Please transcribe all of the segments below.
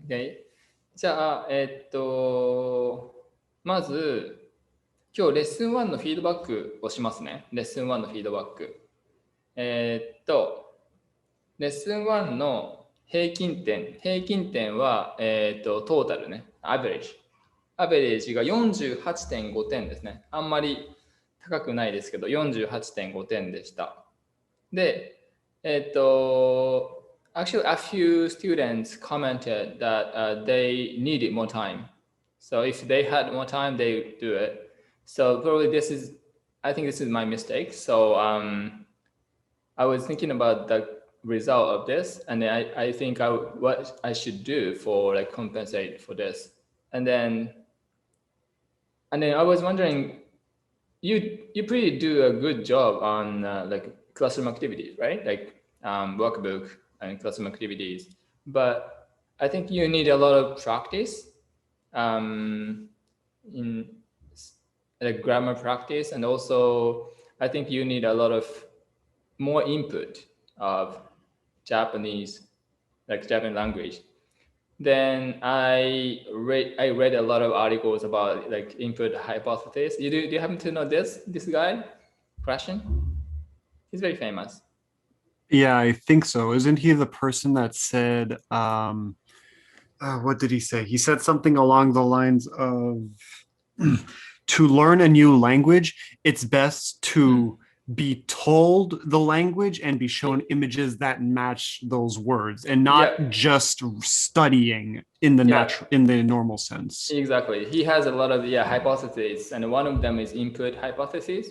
Okay. じゃあ、まず、今日レッスン1のフィードバックをしますね。レッスン1のフィードバック。レッスン1の平均点は、トータルね、アベレージ。アベレージが 48.5 点ですね。あんまり高くないですけど、48.5 点でした。で、actually a few students commented that they needed more time. So if they had more time, they would do it. So probably I think this is my mistake. So I was thinking about the result of this, and I think what I should do for like compensate for this. And then I was wondering, you pretty do a good job on like classroom activities, right? Like workbook and classroom activities. But I think you need a lot of practice in like grammar practice, and also I think you need a lot of more input of Japanese, like Japanese language. Then I read a lot of articles about like input hypothesis. Do you happen to know this guy, Krashen? He's very famous. Yeah, I think so. Isn't he the person that said, what did he say? He said something along the lines of to learn a new language, it's best to be told the language and be shown images that match those words and not just studying in the normal sense. Exactly. He has a lot of hypotheses, and one of them is input hypothesis.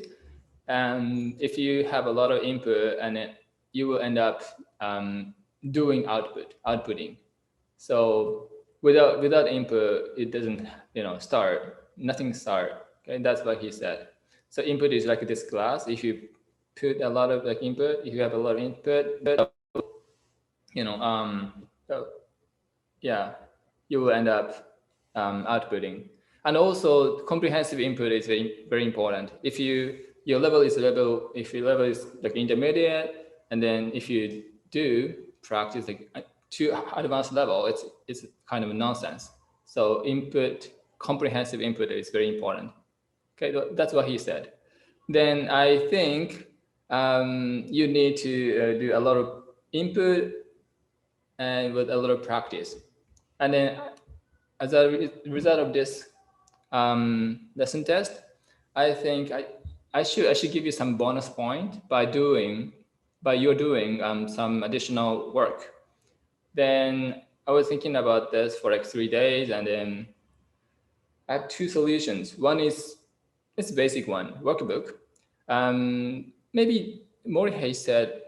And if you have a lot of input, you will end up doing outputting. So without input, it doesn't start. Nothing start. Okay, that's what he said. So input is like this class. If you put a lot of like input, if you have a lot of input, you will end up outputting. And also comprehensive input is very, very important. If your level is like intermediate, and then if you do practice like to advanced level, it's kind of nonsense. So comprehensive input is very important. Okay, that's what he said. Then I think you need to do a lot of input and with a lot of practice. And then as a result of this lesson test, I think I should give you some bonus point by doing some additional work. Then I was thinking about this for like 3 days, and then I have two solutions. One is it's a basic one, workbook. Maybe Morihei said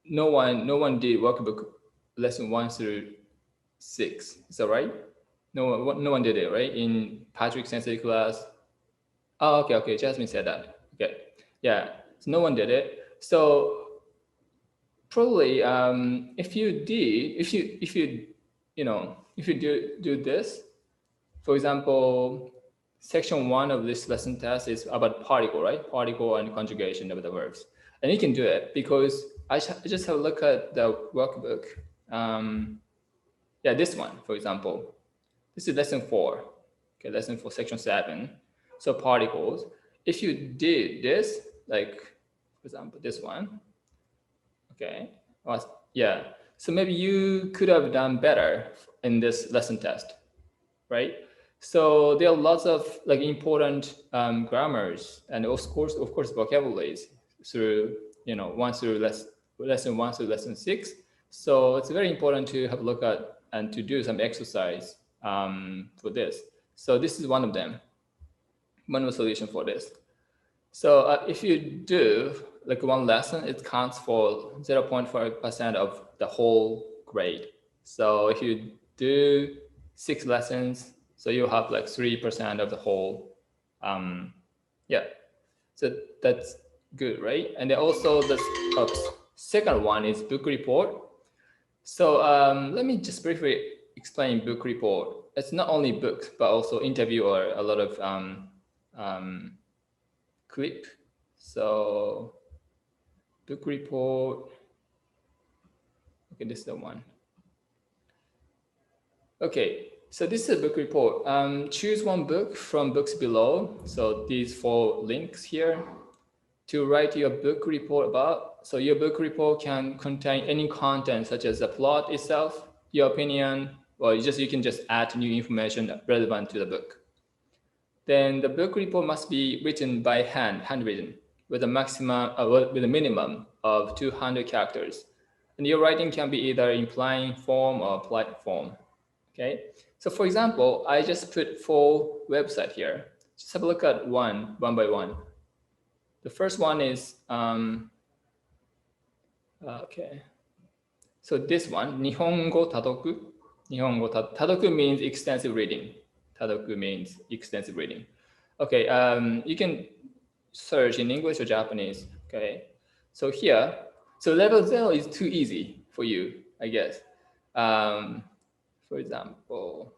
no one did workbook lesson 1 through 6. Is that right? No one did it, right? In Patrick Sensei class. Oh, okay. Jasmine said that. Okay, yeah. So no one did it. So probably if you do this, for example, section 1 of this lesson test is about particle, right? Particle and conjugation of the verbs, and you can do it because I just have a look at the workbook. This one, for example, this is lesson 4. Okay, lesson 4, section 7. So particles. If you did this, like for example, this one. Okay. So maybe you could have done better in this lesson test, right? So there are lots of like important grammars and of course vocabularies through lesson 1 through lesson 6. So it's very important to have a look at and to do some exercise for this. So this is one of them, one of the solution for this. So if you do like one lesson, it counts for 0.5% of the whole grade. So if you do 6 lessons, so you have like 3% of the whole. So that's good, right? And then also the second one is book report. So let me just briefly explain book report. It's not only books, but also interview or a lot of clip. So book report. Okay, this is the one. Okay, so this is a book report. Choose one book from books below. So these 4 links here to write your book report about. So your book report can contain any content such as the plot itself, your opinion, or you can just add new information relevant to the book. Then the book report must be written by hand, handwritten, with a minimum of 200 characters. And your writing can be either in plain form or polite form. Okay. So for example, I just put 4 websites here. Just have a look at one by one. The first one is okay. So this one, 日本語多読. 日本語多読 means extensive reading. 多読 means extensive reading. Okay, you can search in English or Japanese. Okay, so here, so level 0 is too easy for you, I guess. For example,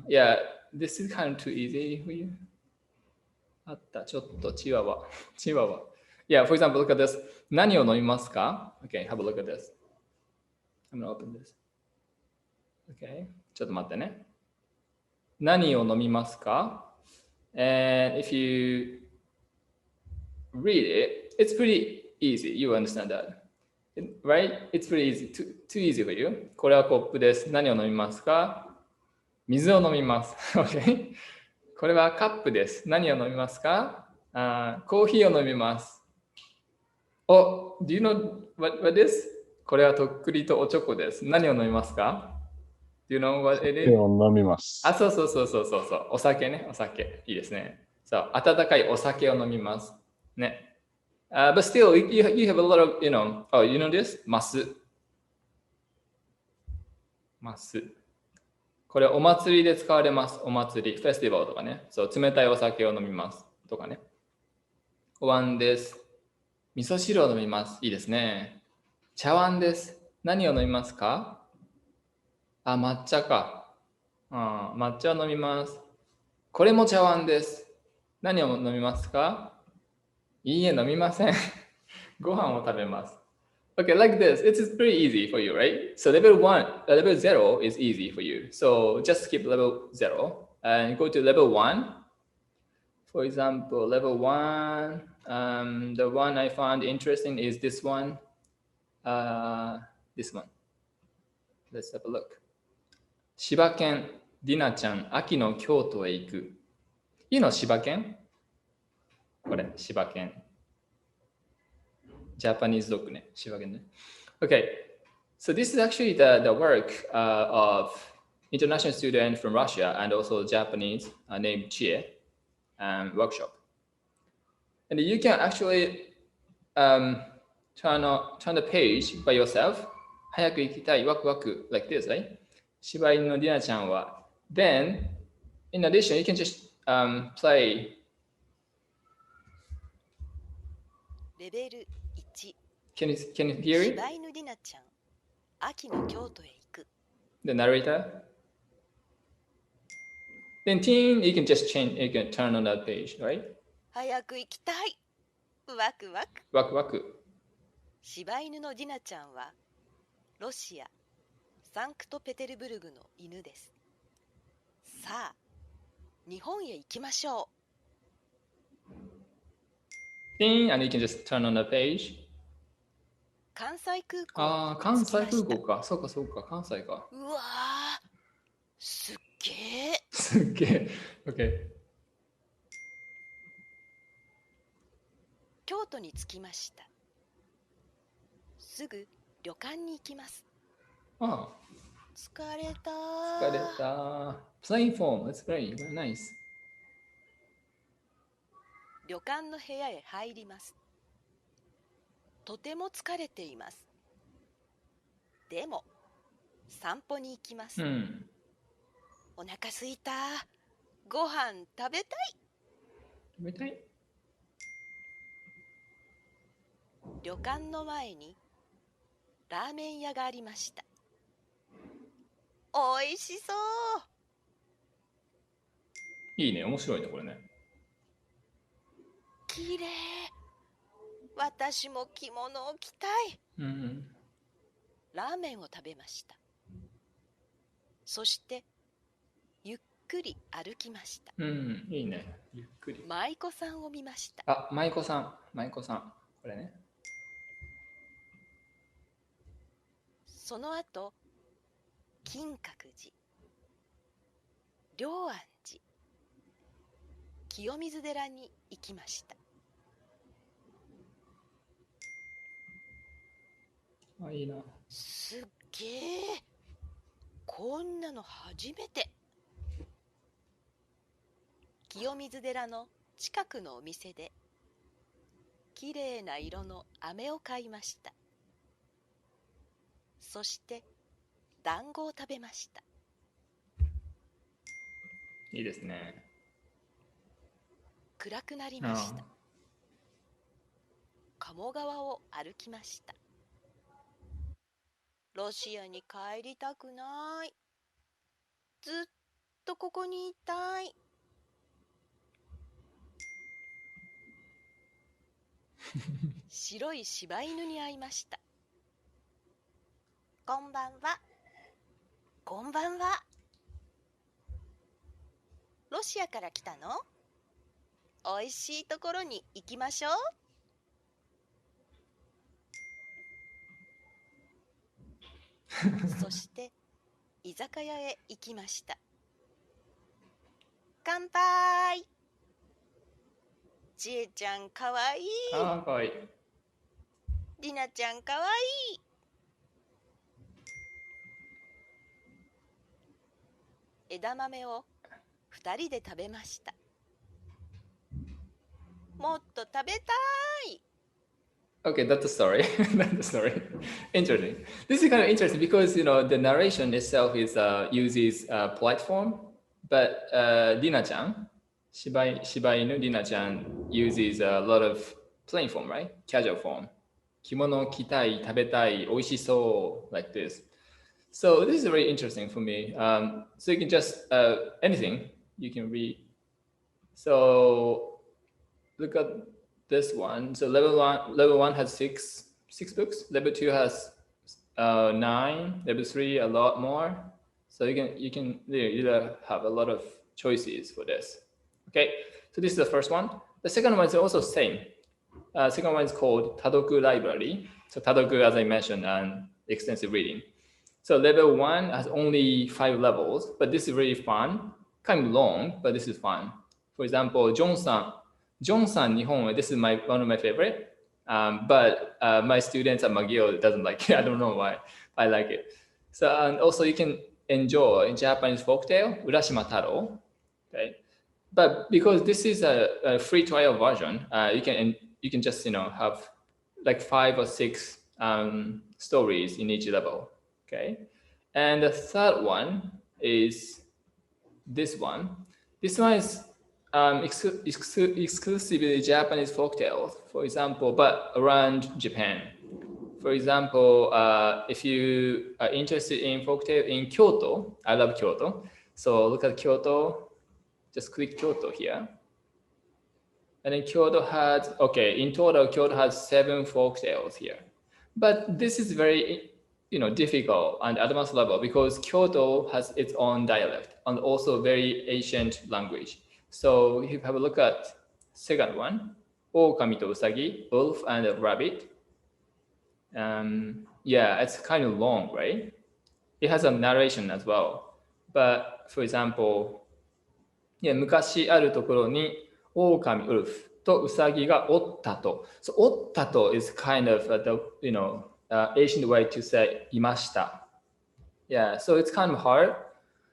yeah, this is kind of too easy for you. あった、ちょっとチワワ。チワワ。Yeah, for example, look at this. 何を飲みますか? Okay, have a look at this. I'm gonna open this. Okay, ちょっと待ってね。何を飲みますか? And if you read it, it's pretty easy. You understand that. Right? It's pretty easy. Too easy for you. これはコップです。何を飲みますか? 水を飲みます。Okay? これはカップです。何を飲みますか? コーヒーを飲みます。Oh, do you know what is? これはとっくりとおチョコです。何を飲みますか? Do you know what it is? 酒を飲みます。そう。お酒ね、お酒。いいですね。そう、温かいお酒を飲みます。ね。But still, you have a lot of, you know this? マス。マス。これお祭りで使われます。お祭り。フェスティバルとかね。そう、冷たいお酒を飲みます。とかね。お椀です。味噌汁を飲みます。いいですね。茶碗です。何を飲みますか? 抹茶か。抹茶を飲みます。これも茶碗です。何を飲みますか? いいえ、飲みません。ご飯を食べます。Okay, like this. It's pretty easy for you, right? So level 0 is easy for you. So just skip level 0 and go to level 1. For example, level 1, the one I found interesting is this one. This one. Let's have a look. 柴犬、ディナちゃん、秋の京都へ行く。いいの柴犬? これ、柴犬。Japanese dog ね、柴犬ね。Okay, so this is actually the work of international student from Russia and also Japanese named Chie workshop. And you can actually turn the page by yourself. 早く行きたい、ワクワク like this, right? 柴犬のディナちゃんは。Then, in addition, you can just play. レベル1。Can you hear it? 柴犬ディナちゃん、秋の京都へ行く。The narrator. Then teen, you can just change, you can turn on that page, right? 早く行きたい。ワクワク。ワクワク。柴犬のディナちゃんは、ロシア、サンクトペテルブルグの犬です。さあ、日本へ行きましょう。Teen, and you can just turn on the page. 関西空港。関西空港か。そうか、関西か。うわー、すっげえ。すっげえ。OK。京都に着きました。すぐ旅館に行きます。疲れた。Plain form, that's very nice. 旅館の部屋へ入ります。とても疲れています。でも、散歩に行きます。お腹すいた。ご飯食べたい。旅館の前にラーメン屋がありました。おいしそう。いいね、面白いね、これね。きれい。私も着物を着たい。ラーメンを食べました。そしてゆっくり歩きました。いいね。ゆっくり。舞妓さんを見ました。あ、舞妓さん。舞妓さん。これね。その後、金閣寺、龍安寺、清水寺に行きました。あ、いいな。すっげえ、こんなの初めて。清水寺の近くのお店できれいな色の飴を買いました。そして団子を食べました。いいですね。暗くなりました。鴨川を歩きました。ロシアに帰りたくない。ずっとここにいたい。白い柴犬に会いました。こんばんは。こんばんは。ロシアから来たの？おいしいところに行きましょう。そして居酒屋へ行きました。乾杯。ちえちゃんかわいい。あ、かわいい。りなちゃんかわいい。枝豆を2人で食べました。もっと食べたい。Okay, that's the story. That's the story. Interesting. This is kind of interesting because the narration itself is uses polite form, but Dina-chan, Shiba Inu Dina-chan uses a lot of plain form, right? Casual form. Kimono kitai, tabetai, oishiso, like this. So this is very interesting for me. So you can just anything you can read. So look at this one. So level one has six books. Level two has 9. Level 3 a lot more. So you can have a lot of choices for this. Okay, so this is the first one. The second one is also same. Second one is called Tadoku Library. So Tadoku, as I mentioned, extensive reading. So level 1 has only 5 levels, but this is really fun. Kind of long, but this is fun. For example, John-san, Nihon, this is one of my favorite. But my students at McGill doesn't like it. I don't know why I like it. So and also you can enjoy Japanese folktale, Urashima Taro. Okay, but because this is a free trial version, you can just have like 5 or 6 stories in each level. Okay, and the third one is this one. This one is exclusively Japanese folktales, for example, but around Japan. For example, if you are interested in folktale in Kyoto, I love Kyoto. So look at Kyoto, just click Kyoto here. And then Kyoto has, in total, Kyoto has 7 folktales here. But this is very difficult and advanced level because Kyoto has its own dialect and also very ancient language. So if you have a look at second one, Okami to Usagi, wolf and a rabbit. It's kind of long, right? It has a narration as well. But for example, 昔あるところに狼、ウルフとウサギがおったと。So おったと is kind of ancient way to say いました。Yeah, so it's kind of hard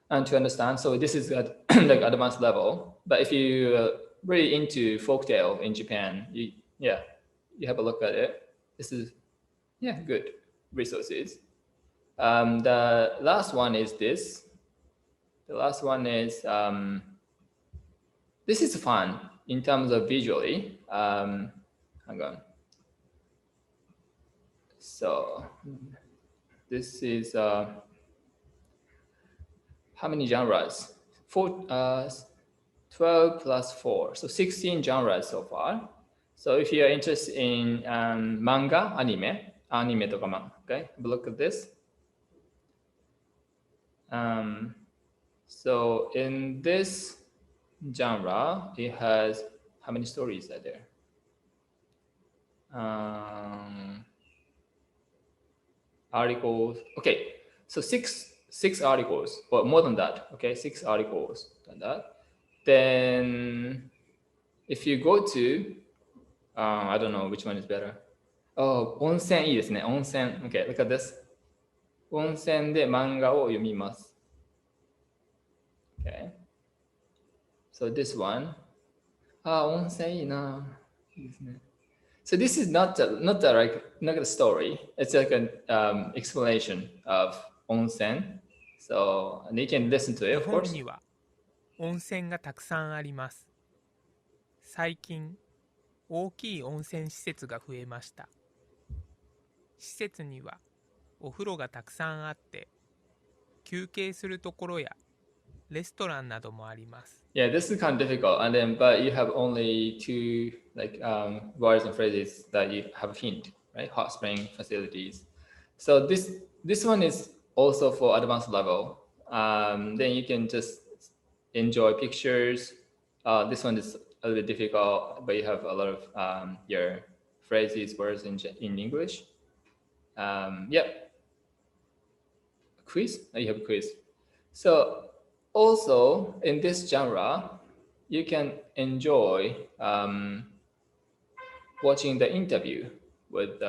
to understand. So this is at like advanced level. But if you really into folktale in Japan, you have a look at it. This is good resources. The last one is this. The last one is this is fun in terms of visually. Hang on. So this is how many genres? 12 plus 4, so 16 genres so far. So if you are interested in manga, anime to come on, okay, have a look at this. So in this genre, it has how many stories are there? Articles. Okay, so six articles, or more than that. Okay, 6 articles than that. Then if you go to, I don't know which one is better. Oh, 温泉いいですね。温泉。Okay, look at this. 温泉で漫画を読みます。Okay. So this one. 温泉いいな。いいですね。So this is not a story. It's like an explanation of onsen. So you can listen to it, 日 of 本 course. には温泉がたくさんあります。最近、大きい温泉施設が増えました。施設にはお風呂がたくさんあって、休憩するところやレストランなどもあります。Yeah, this is kind of difficult, and then but you have only 2 words and phrases that you have a hint, right? Hot spring facilities. So this one is also for advanced level. Then you can just enjoy pictures. This one is a little bit difficult, but you have a lot of your phrases, words in English. Yep. Quiz? You have a quiz. So also in this genre, you can enjoy watching the interview with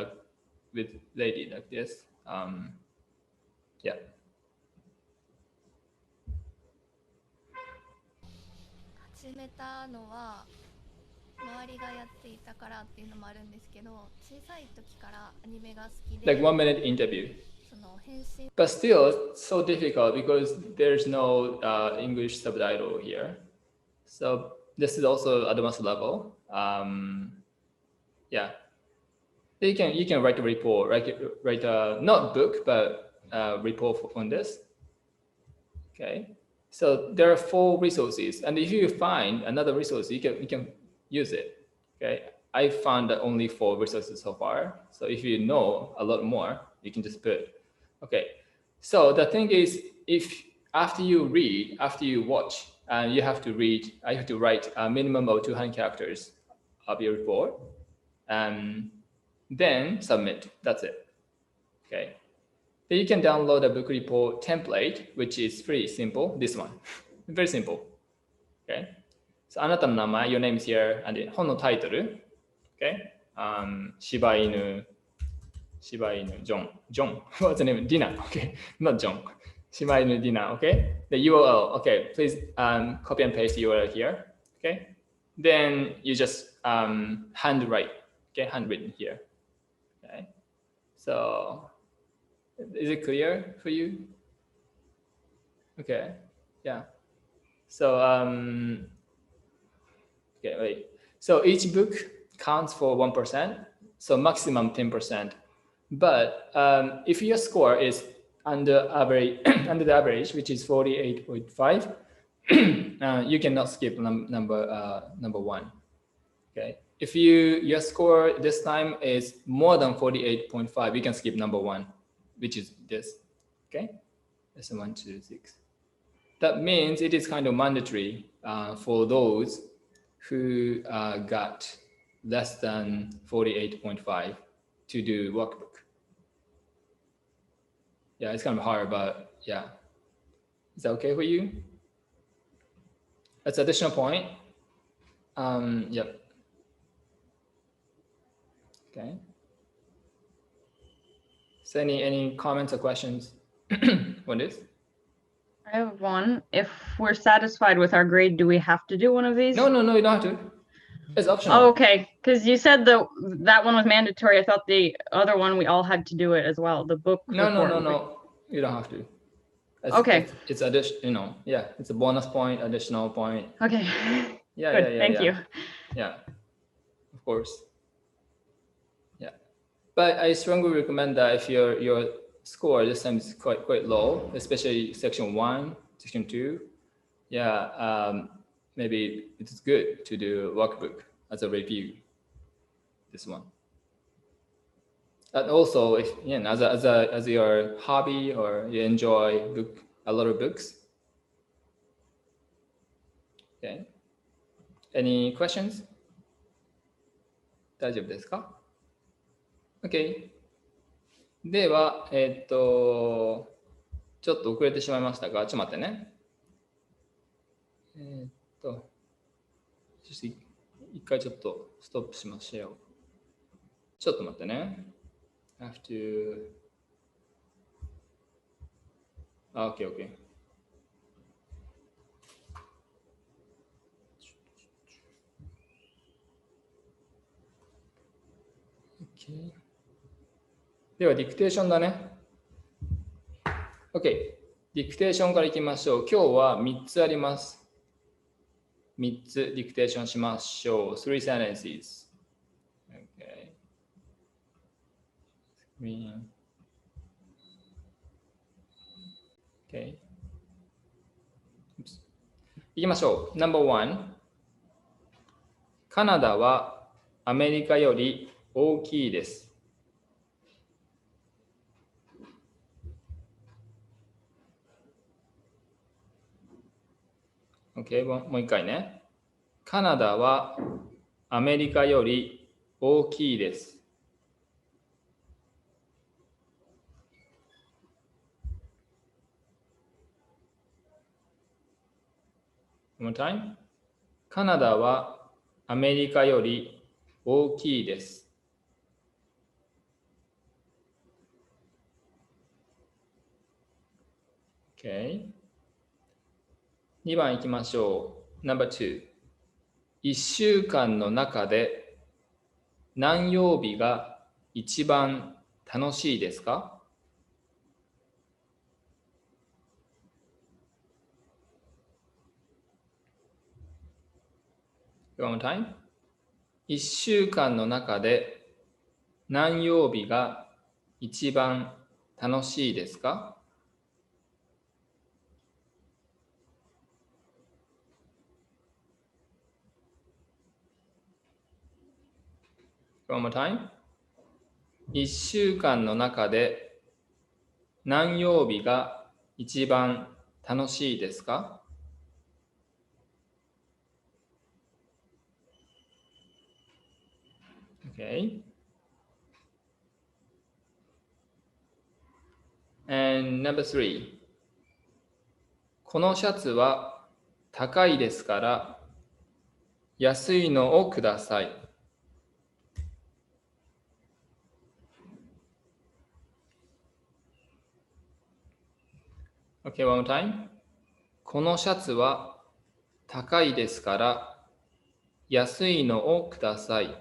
lady like this. Yeah. 始めたのは周りがやっていたからっていうのもあるんですけど、小さい時からアニメが好きで、 Like 1 minute interview. その変身 But still, it's so difficult because there's no English subtitle here. So this is also advanced level. Yeah. You can write a report, write a not book but report on this. Okay. So there are 4 resources, and if you find another resource, you can use it. Okay. I found only 4 resources so far. So if you know a lot more, you can just put. Okay. So the thing is, if after you watch, you have to read. I have to write a minimum of 200 characters of your report, and then submit. That's it. Okay. Then you can download a book report template, which is pretty simple. This one, very simple. Okay. So あなたの名前, your name is here, and 本のタイトル. Okay. 柴犬 John. What's the name? Dina. Okay. Not John. 柴犬 Dina. Okay. The URL. Okay. Please copy and paste the URL here. Okay. Then you just handwrite. Okay. Handwritten here. Okay. So is it clear for you? Okay. Yeah. So okay, wait. So each book counts for 1%, so maximum 10%. But if your score is under the average, which is 48.5, you cannot skip number 1. Okay. If your score this time is more than 48.5, you can skip number 1, which is this. Okay. That's 1, 2, 6. That means it is kind of mandatory for those who got less than 48.5 to do workbook. Yeah, it's kind of hard, but yeah. Is that okay for you? That's additional point. Yep. Okay. So any comments or questions on this? I have one. If we're satisfied with our grade, do we have to do one of these? No, you don't have to. It's optional. Oh, okay, because you said that one was mandatory. I thought the other one we all had to do it as well. The book. No. report. You don't have to. Okay. It's additional. Yeah, it's a bonus point, additional point. Okay. Yeah. Good. Thank you. Yeah, of course. Yeah, but I strongly recommend that if your score this time is quite low, especially section 1, section 2. Yeah, maybe it's good to do workbook as a review. This one. And also, if as your hobby or you enjoy book a lot of books. Okay. Any questions? 大丈夫ですか？ OK。では、ちょっと遅れてしまいましたが、ちょっと待ってね。一回ちょっとストップしましょう。ちょっと待ってね。have to... OK, OK. OK。では、ディクテーションだね。OK。ディクテーションからいきましょう。今日は3つあります。3つディクテーションしましょう。3 sentences. OK。Screen. OK。いきましょう。No.1。カナダはアメリカより大きいです。OK、もう一回ね。カナダはアメリカより大きいです。One more time。カナダはアメリカより大きいです。OK。2番いきましょう。No.2。1週間の中で何曜日が一番楽しいですか？ One more time。1週間の中で何曜日が一番楽しいですか？ One more time。1週間の中で何曜日が一番楽しいですか？ Okay。And No.3。このシャツは高いですから安いのをください。Okay, one more time。このシャツは高いですから安いのをください。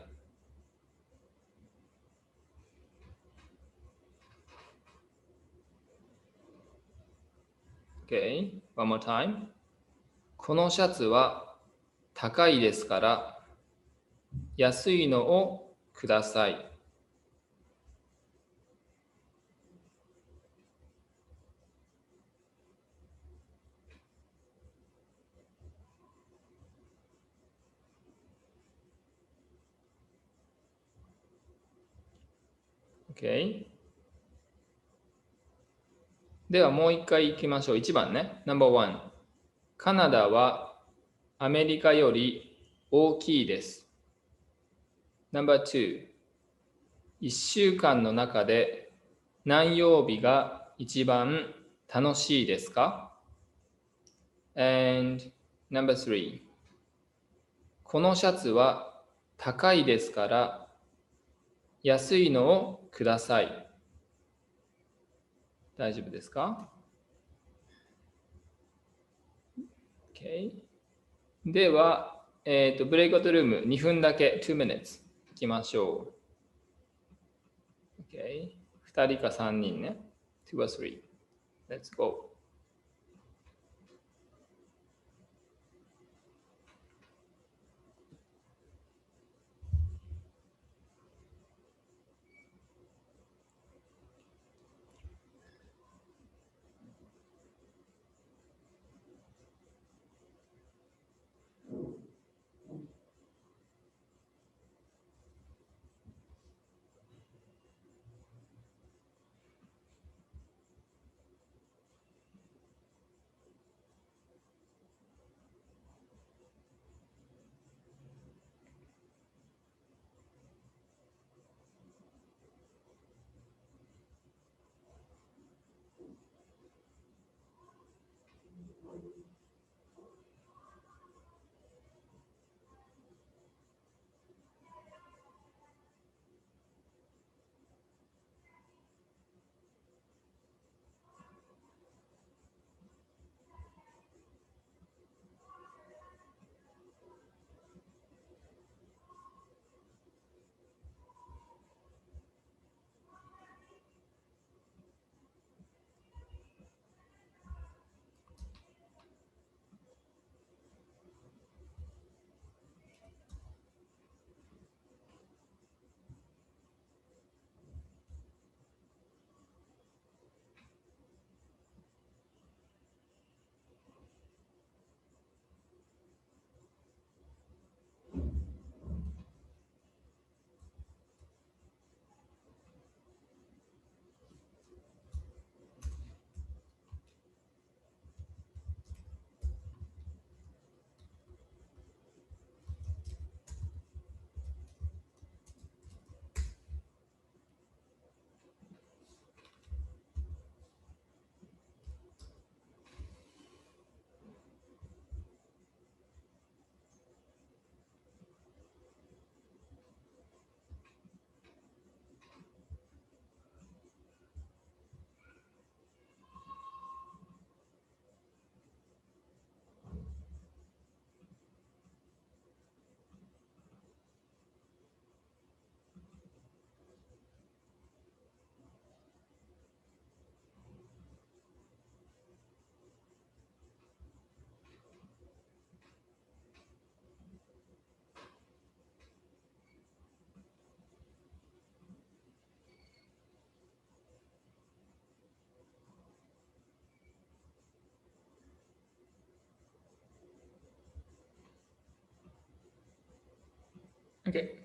Okay, one more time。このシャツは高いですから安いのをください。Okay。ではもう一回いきましょう。1番ね。No.1。カナダはアメリカより大きいです。No.2。1週間の中で何曜日が一番楽しいですか？ And No.3。このシャツは高いですから安いのをください。大丈夫ですか？ OK。では、ブレイクアウトルーム2分だけ、2 minutes いきましょう。OK。2人か3人ね。2 or 3。Let's go。Okay.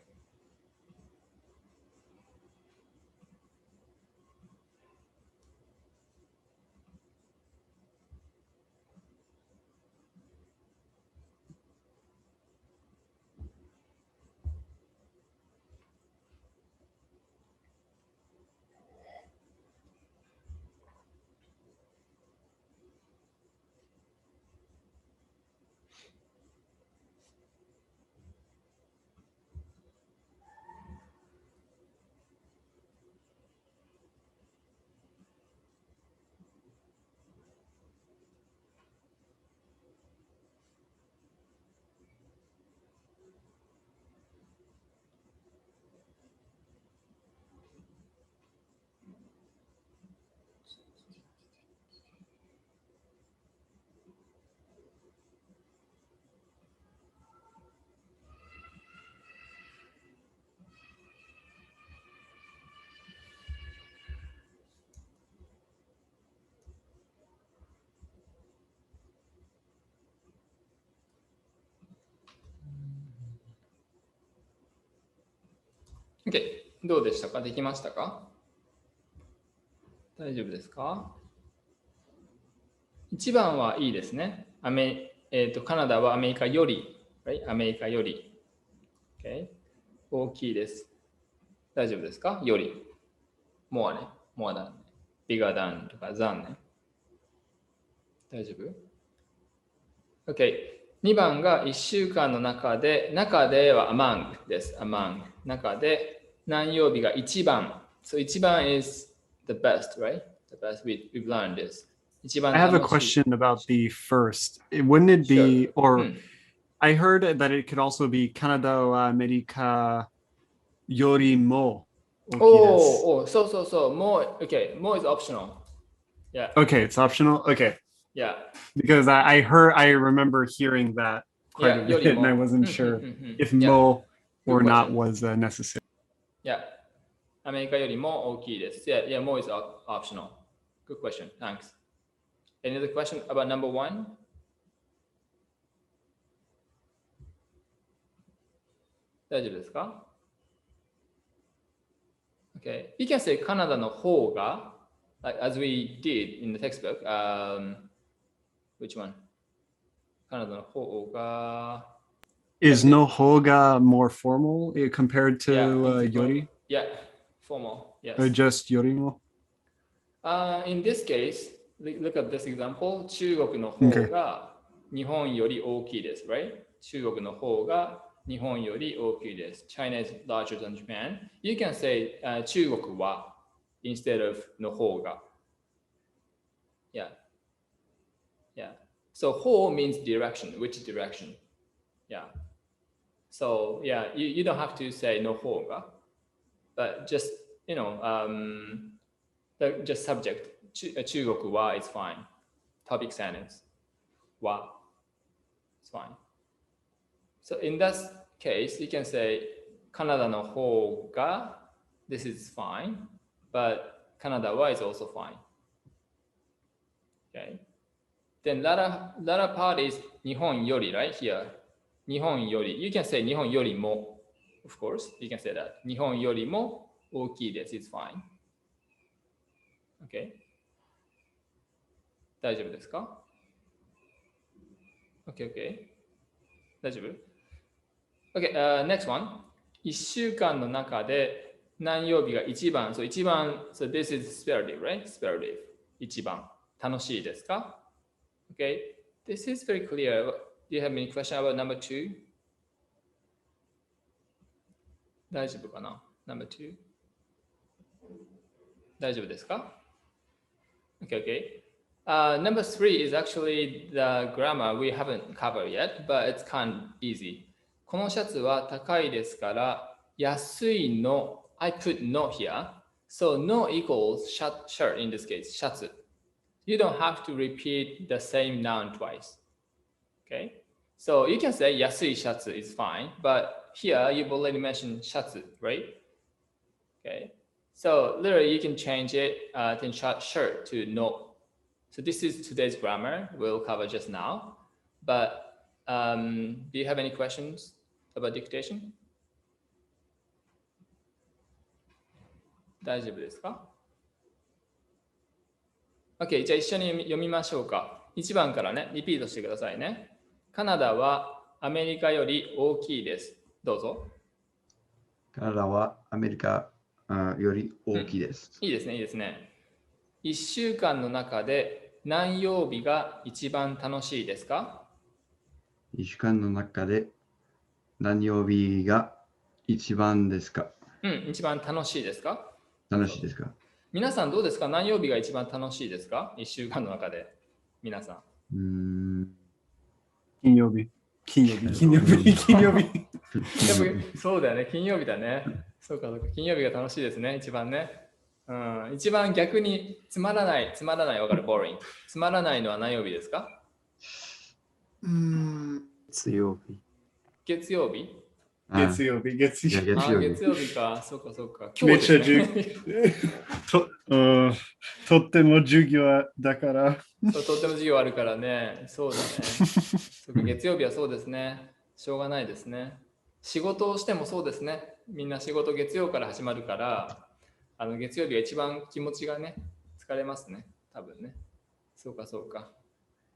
OK。どうでしたか？できましたか？大丈夫ですか？1番はいいですね。カナダはアメリカより、right? アメリカより、okay? 大きいです。大丈夫ですか？より。more ね。more than。bigger than とか than ね。大丈夫？ OK。2番が1週間の中で、中では among です。among。中で何曜日が1番。So 1番 is the best, right? The best we've learned is. I have a question about the first. Wouldn't it be, or I heard that it could also be Canada wa America yori mo. So more, okay, more is optional. Yeah. Okay, it's optional. Okay. Yeah. Because I remember hearing that quite a bit, and I wasn't sure if mo or not was necessary. Yeah. アメリカよりも大きいです。Yeah, more is optional. Good question. Thanks. Any other question about number 1? Okay. You can say カナダの方が like as we did in the textbook. Which one? カナダの方が Is no hoga more formal compared to yori? Yeah, formal. Yes. Or just yorimo? In this case, look at this example. 中国の方が日本より大きいです、right? 中国の方が日本より大きいです。China is larger than Japan. You can say 中国は instead of の方が。Yeah. Yeah. So 方 means direction. Which direction? Yeah. So yeah, you don't have to say の方が. But just, just subject. 中国は is fine. Topic sentence. は it's fine. So in that case, you can say カナダの方が this is fine, but カナダは is also fine. Okay. Then latter part is 日本より right here. 日本より you can say 日本よりも of course you can say that 日本よりも大きいです it's fine. Okay. 大丈夫ですか？ Okay. 大丈夫？ Okay, next one. 1週間の中で何曜日が1番 So 1番 So this is sperative, right? Sperative. 1番楽しいですか？ Okay. This is very clear. Do you have any question about number 2? 大丈夫かな？ Number 2? 大丈夫ですか？ Okay. Number 3 is actually the grammar we haven't covered yet, but it's kind of easy. このシャツは高いですから安いの I put no here. So no equals shirt in this case, シャツ. You don't have to repeat the same noun twice. Okay. So you can say 安いシャツ is fine, but here you've already mentioned シャツ, right? Okay. So literally you can change it then shirt to no. So this is today's grammar we'll cover just now. But do you have any questions about dictation? 大丈夫ですか？ OK、じゃあ一緒に読みましょうか。1番からね、リピートしてくださいね。カナダはアメリカより大きいです。どうぞ。カナダはアメリカより大きいです。いいですね、いいですね。1週間の中で何曜日が一番楽しいですか？ 1週間の中で何曜日が一番ですか？一番楽しいですか？楽しいですか？皆さんどうですか？何曜日が一番楽しいですか？ 1 週間の中で。皆さん。金曜日。金曜日。金曜日。金曜日。やっぱそうだよね、金曜日だね。そうか、金曜日が楽しいですね、一番ね。一番逆につまらない、わかる、boring。つまらないのは何曜日ですか？月曜日。月曜日月曜日。月曜日か、そうかそうか。めっちゃとっても授業だから。とっても授業あるからね。そうだね。そうか、月曜日はそうですね。しょうがないですね。仕事をしてもそうですね。みんな仕事月曜から始まるから、月曜日が一番気持ちがね、疲れますね。多分ね。そうかそうか。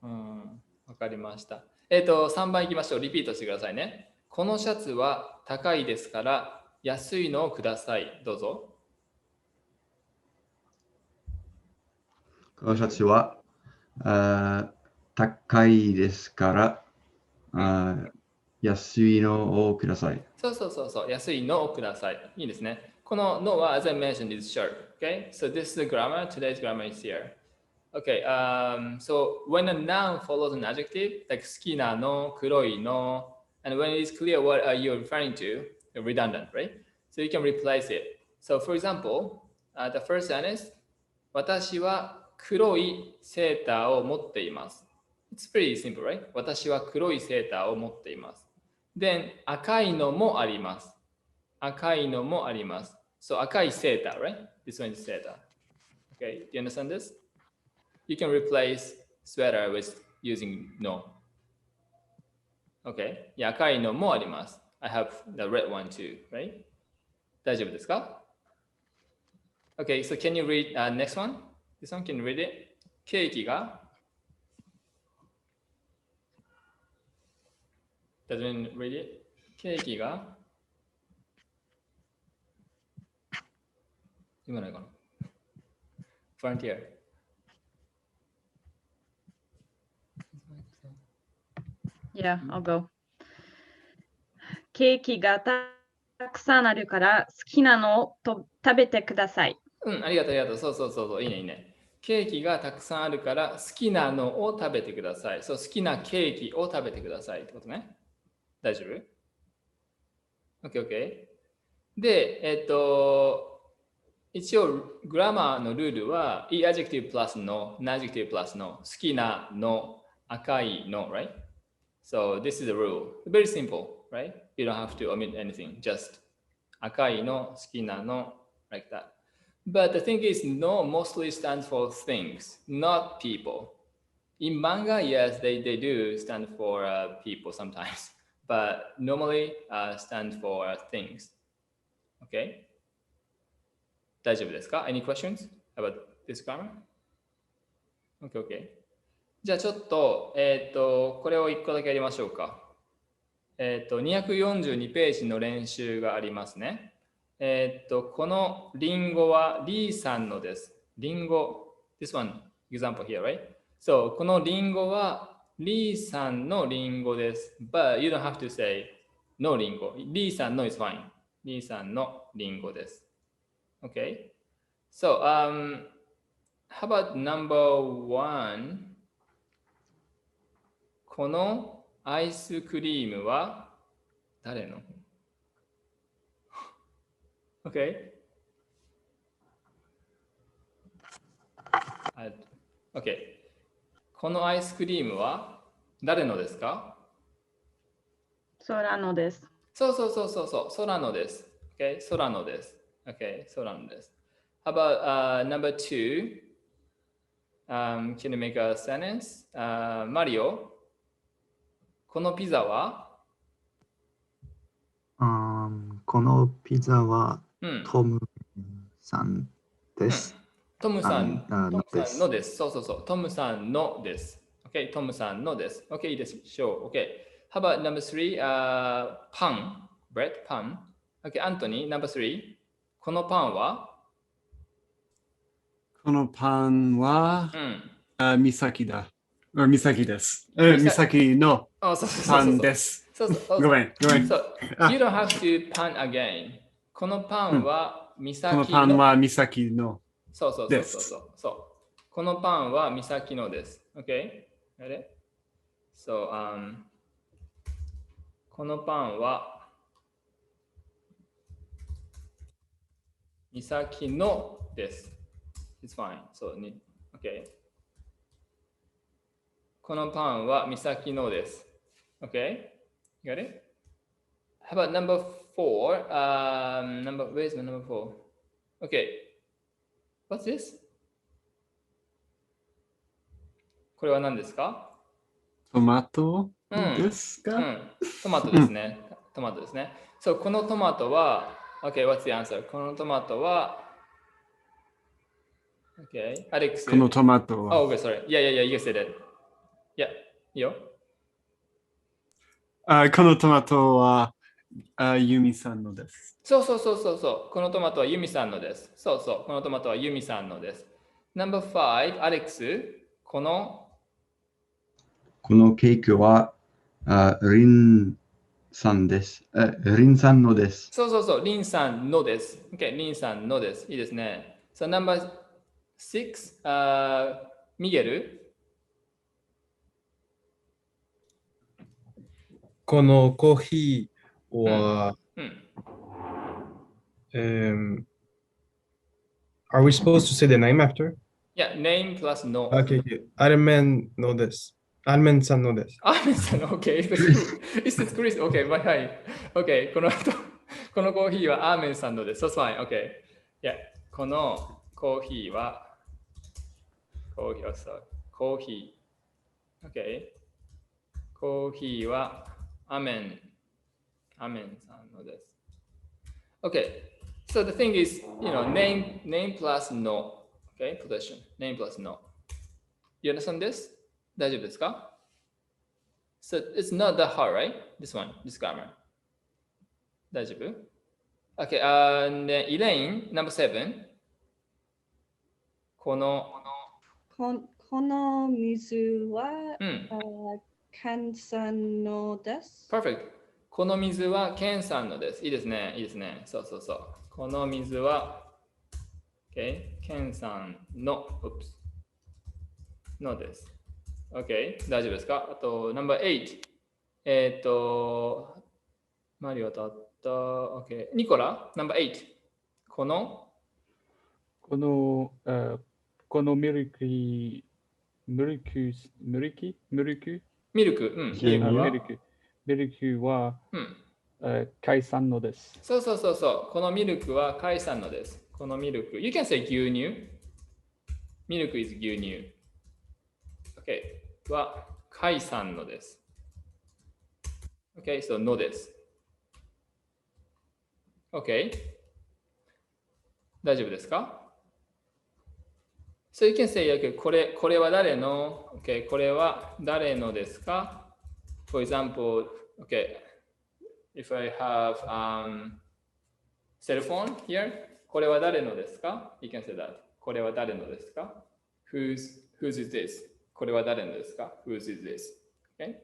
わかりました。3番いきましょう。リピートしてくださいね。このシャツは高いですから安いのをください。どうぞ。このシャツは高いですから安いのをください。そう。安いのをください。いいですね。こののは as I mentioned is short. Okay, so this is the grammar. Today's grammar is here. Okay, so when a noun follows an adjective, like 好きなの、黒いの, and when it is clear what are you referring to, redundant, right? So you can replace it. So for example, the first sentence, 私は黒いセーターを持っています。It's pretty simple, right? 私は黒いセーターを持っています。Then 赤いのもあります。赤いのもあります。So 赤いセーター, right? This one is セーター. Okay, do you understand this? You can replace sweater with using no. Okay, いや赤いのもあります。I have the red one too, right? 大丈夫ですか？ Okay, so can you read next one? This one, can you read it? ケーキがDoesn't read it? ケーキが今ないかな Frontier. Yeah, I'll go. ケーキがたくさんあるから好きなのを食べてください。ありがとう。そう。いいね。ケーキがたくさんあるから好きなのを食べてください。そう、好きなケーキを食べてくださいってことね。大丈夫？ ?OK。で、一応グラマーのルールは E adjective plus の adjective plus の好きなの赤いの right? So this is the rule. Very simple, right? You don't have to omit anything. Just 赤いの好きなの like that. But the thing is, no mostly stands for things, not people. In manga, yes, they do stand for people sometimes, but normally stand for things. Okay? 大丈夫ですか？ Any questions about this grammar? Okay. じゃあちょっと、これを1個だけやりましょうか。242ページの練習がありますね。このリンゴはリーさんのです。リンゴ、this one example here, right? So, このリンゴはリーさんのリンゴです。But you don't have to say no リンゴ。リーさんの is fine. リーさんのリンゴです。Okay? So, how about number one? このアイスクリームは誰の？Okay. Okay. このアイスクリームは誰のですか？空のです。そう。空のです。Okay. 空のです。Okay. 空のです。How about number two? Can you make a sentence? マリオ。このピザはこのピザはトムさんです。トムさんのです。のです。そうそうそう。トムさんのです。OK、トムさんのです。OK、いいでしょう。OK。How about number three? パン、bread、パン。OK、アントニー、number three。このパンはこのパンは、ミサキだ。ミサキです。ミサキのパンです。ごめん。So, you don't have to pan again. このパンはミサキの。このパンはミサキのそう。このパンはミサキのです。OK? Ready? So, このパンはミサキのです。It's fine. So, OK? このパンはミサキのです。OK? You got it? How about number four? Where's my number four? Okay. What's this? これは何ですか？トマトですか？トマトですね。トマトですね。So, このトマトは、Okay, what's the answer? このトマトは、Okay, Alex. このトマトは。Oh, okay, sorry. Yeah, you said it. Yeah, いいよ。このトマトは、ユミさんのです。そう。このトマトはユミさんのです。そう。このトマトはユミさんのです。Number five, アレックス。このケーキは、リンさんです。リンさんのです。そう。リンさんのです。OK、リンさんのです。いいですね。So, number six, ミゲル。このコーヒーは、Are we supposed to say the name after? Yeah, name plus no. Okay. アルメンのです。アルメンさんのです。アルメンさんの OK。Is it Chris? OK、はい。OK、このコーヒーはアーメンさんのです。So, fine. OK。Yeah、このコーヒーは、コーヒー。OK。コーヒーはアメンさんのです。Okay, so the thing is, name plus no. Okay, possession. Name plus no. You understand this? 大丈夫ですか？ So it's not that hard, right? This grammar. 大丈夫？ Okay, and then Elaine, number seven. この水は、ケンさんのです。Perfect. この水はケンさんのです。いいですね。そう。この水は、ケンさんの、のです。OK、大丈夫ですか？あと、No.8。マリオ当たった。OK。ニコラ、No.8。このミルク、ミルクは、海産のです。そう。このミルクは海産のです。このミルク。You can say 牛乳。ミルク is 牛乳。OK。は海産のです。OK、so のです。OK。大丈夫ですか？ So you can say, okay, これは誰の？ OK、これは誰のですか？ For example, okay, if I have cell phone here, これは誰のですか？ You can say that. これは誰のですか？ Whose is this? これは誰のですか？ Whose is this? Okay?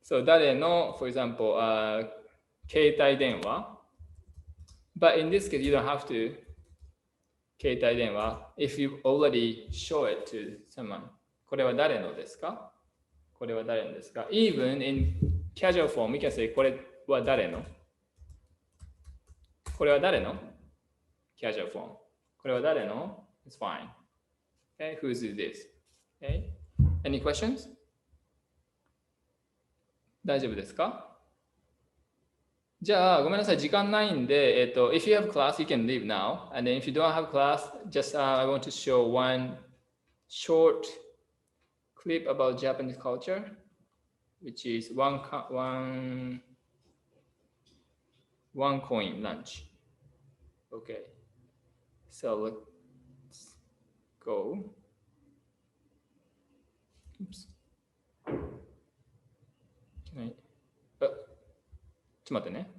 So 誰の、for example, 携帯電話 But in this case, you don't have to 携帯電話 if you already show it to someone. これは誰のですか？これは誰のですか？ Even in casual form, we can say これは誰の？これは誰の？ Casual form. これは誰の？ It's fine. Okay, whose is this? Okay. Any questions? 大丈夫ですか？じゃあ、ごめんなさい、時間ないんで、if you have class, you can leave now. And then if you don't have class, just I want to show one short clip about Japanese culture, which is one coin lunch. Okay. So let's go. Oops. Can I? ちょっと待ってね。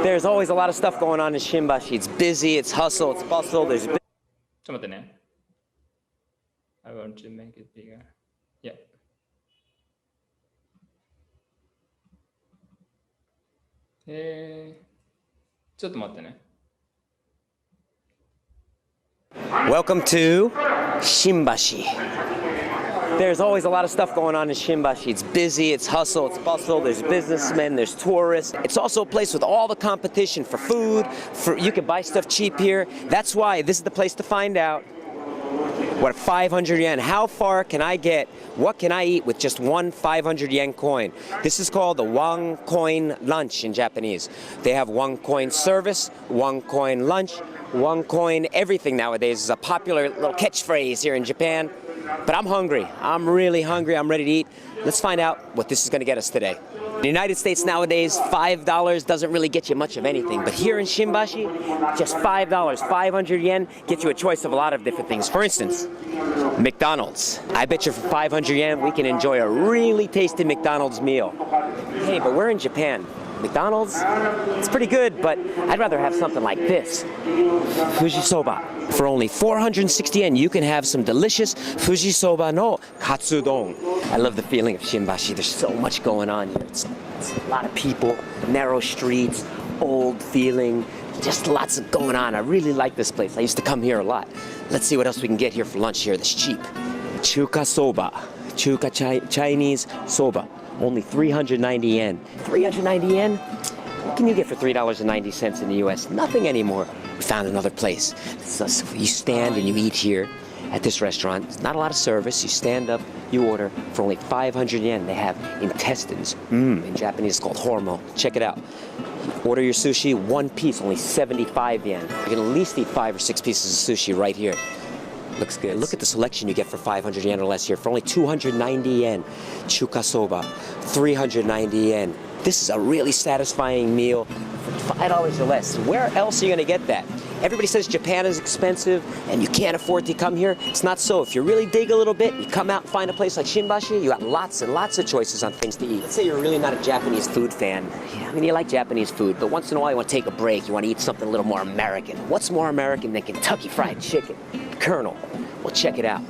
There's always a lot of stuff going on in Shimbashi. It's busy, it's hustle, it's bustle. There's ちょっと待ってね。I want to make it bigger. Yeah. Eh, ちょっと待ってね。Welcome to Shimbashi. There's always a lot of stuff going on in Shimbashi. It's busy, it's hustle, it's bustle. There's businessmen, there's tourists. It's also a place with all the competition for food. You can buy stuff cheap here. That's why this is the place to find out. What, 500 yen? How far can I get? What can I eat with just one 500 yen coin? This is called the one coin lunch in Japanese. They have one coin service, one coin lunch, one coin everything nowadays is a popular little catchphrase here in Japan. But I'm hungry. I'm really hungry. I'm ready to eat. Let's find out what this is going to get us today. In the United States nowadays, $5 doesn't really get you much of anything. But here in Shimbashi, just $5, 500 yen, gets you a choice of a lot of different things. For instance, McDonald's. I bet you for 500 yen, we can enjoy a really tasty McDonald's meal. Hey, but we're in Japan. McDonald's, it's pretty good, but I'd rather have something like this. Fujisoba. For only 460 yen, you can have some delicious Fujisoba no katsudon. I love the feeling of Shimbashi. There's so much going on here. It's a lot of people, narrow streets, old feeling, just lots of going on. I really like this place. I used to come here a lot. Let's see what else we can get here for lunch here that's cheap. Chuka soba, Chinese soba. Only 390 yen. 390 yen? What can you get for $3.90 in the US? Nothing anymore. We found another place. So you stand and you eat here at this restaurant. It's not a lot of service. You stand up, you order for only 500 yen. They have intestines. In Japanese, it's called hormo. Check it out. Order your sushi, one piece, only 75 yen. You can at least eat 5 or 6 pieces of sushi right here. Looks good. Look at the selection you get for 500 yen or less here. For only 290 yen. Chuka soba, 390 yen. This is a really satisfying meal for $5 or less. Where else are you going to get that? Everybody says Japan is expensive and you can't afford to come here. It's not so. If you really dig a little bit, you come out and find a place like Shimbashi, you got lots and lots of choices on things to eat. Let's say you're really not a Japanese food fan. I mean, you like Japanese food, but once in a while you want to take a break. You want to eat something a little more American. What's more American than Kentucky Fried Chicken? Colonel. Well, check it out.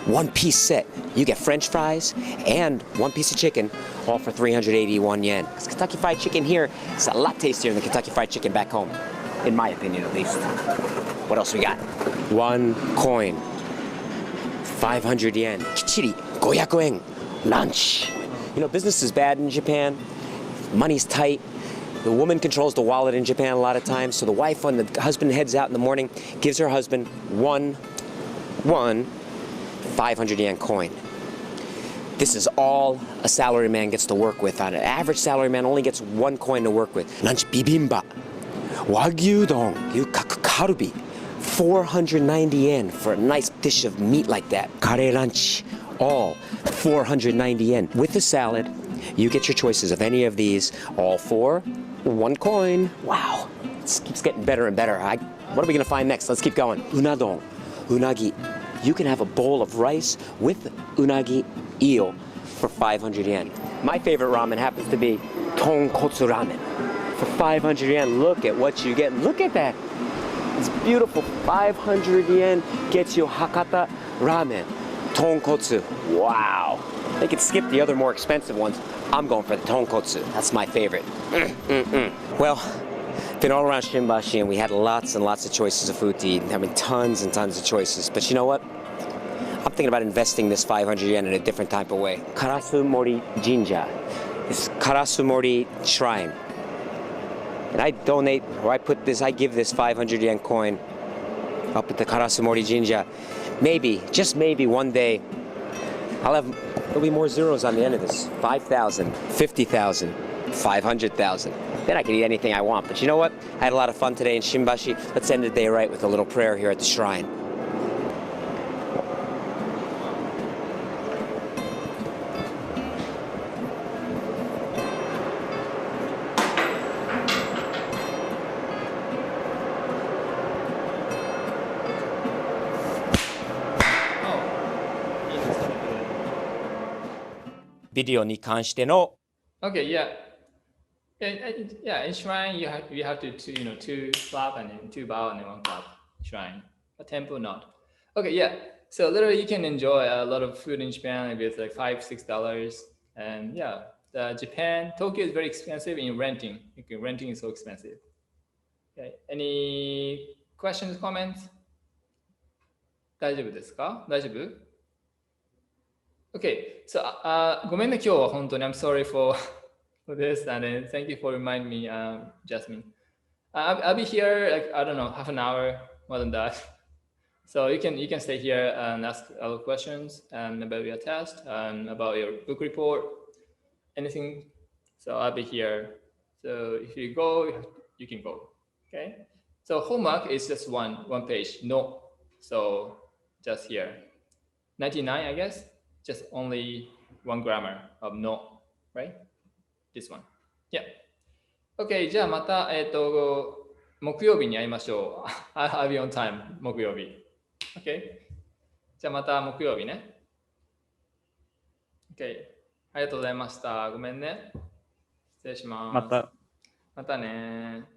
One-piece set. You get French fries and one piece of chicken, all for 381 yen. Because Kentucky Fried Chicken here is a lot tastier than Kentucky Fried Chicken back home, in my opinion at least. What else we got? One coin, 500 yen. Kichiri, 500 yen. Lunch. You know, business is bad in Japan. Money's tight. The woman controls the wallet in Japan a lot of times. So the wife, when the husband heads out in the morning, gives her husband one 500 yen coin. This is all a salaryman gets to work with. On an average salaryman only gets one coin to work with. Lunch bibimba, wagyu don, yukaku karubi, 490 yen for a nice dish of meat like that. Kare lunch, all 490 yen. With the salad, you get your choices of any of these, all for one coin. Wow, it keeps getting better and better. What are we gonna find next? Let's keep going. Unadon, unagi. You can have a bowl of rice with unagi eel for 500 yen. My favorite ramen happens to be tonkotsu ramen. For 500 yen, look at what you get. Look at that. It's beautiful. 500 yen gets you Hakata ramen. Tonkotsu. Wow. They could skip the other more expensive ones. I'm going for the tonkotsu. That's my favorite. Well, been all around Shimbashi and we had lots and lots of choices of food to eat. I mean, tons and tons of choices. But you know what? I'm thinking about investing this 500 yen in a different type of way. Karasumori Jinja. This Karasumori shrine. And I donate, or I give this 500 yen coin up at the Karasumori Jinja. Maybe, just maybe one day, there'll be more zeros on the end of this. 5,000, 50,000, 500,000. Then I can eat anything I want. But you know what? I had a lot of fun today in Shimbashi. Let's end the day right with a little prayer here at the shrine. ビデオに関しての Okay, yeah. In shrine you have to two clap and then two bow and then one clap. Shrine. A temple not. Okay, yeah. So literally you can enjoy a lot of food in Japan if it's like $5-6. And yeah, Japan, Tokyo is very expensive in renting. Renting is so expensive. Okay. Any questions, comments? 大丈夫ですか？大丈夫？ Okay, so ごめんね今日は本当に I'm sorry for this and then thank you for reminding me, Jasmine. I'll be here like I don't know half an hour more than that. So you can stay here and ask other questions about your test and about your book report, anything. So I'll be here. So if you go, you can go. Okay. So homework is just one page. No. So just here. 99, I guess. Just only one grammar of no, right? This one. Yeah. Okay. じゃあまた木曜日に会いましょう。I'll be on time 木曜日。Okay. じゃあまた木曜日ね。Okay. ありがとうございました。ごめんね。失礼します。また。またね。